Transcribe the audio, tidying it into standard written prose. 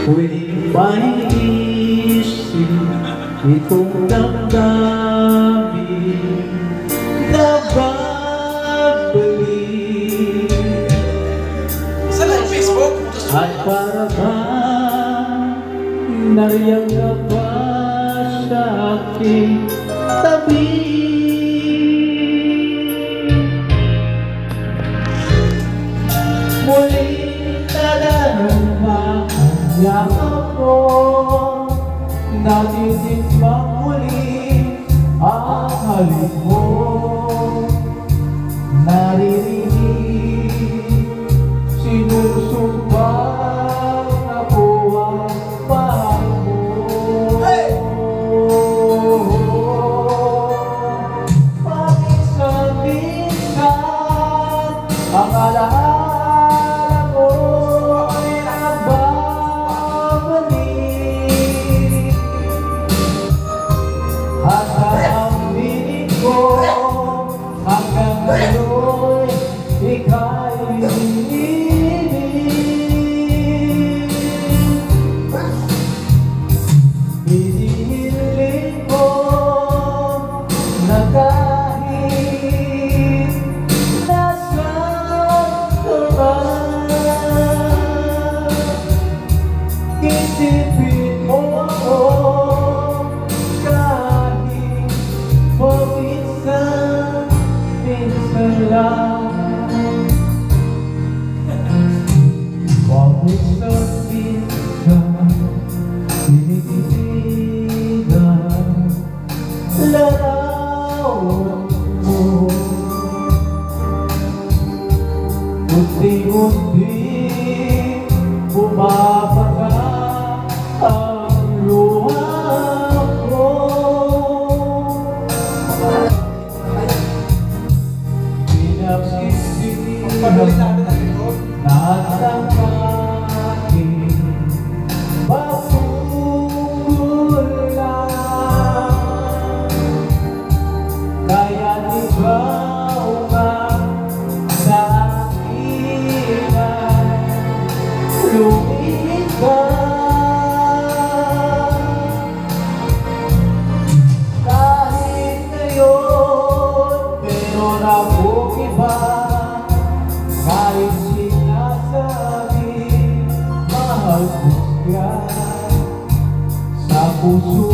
Pwedeng pahisin itong damdamin na babalik. Sa live Facebook? At para bang nariyan ka ba sa aking tabi? Muling nadarama ang yakap mo, natitimbang muli ang halik mo. Naririnig, sinusumpang ako ang pahal mo. Paminsan-minsan, ang alaala mo ay nagbabalik. At ang binig ko hanggang ngayon ika'y hinihiling. Hinihiling ko na kahit nasaan ka man, isipin mo ako kahit paminsan-minsan lang. Paminsan-minsan tinititigan larawan mo. Unti-unti bumabaga ang luha ko. Pinagsisihan nasang aking mapugulan. Kaya ikaw nga sa akin ay lumikas. Kahit ngayon meron akong iba, kahit sinasabi mahal ko siya, sa puso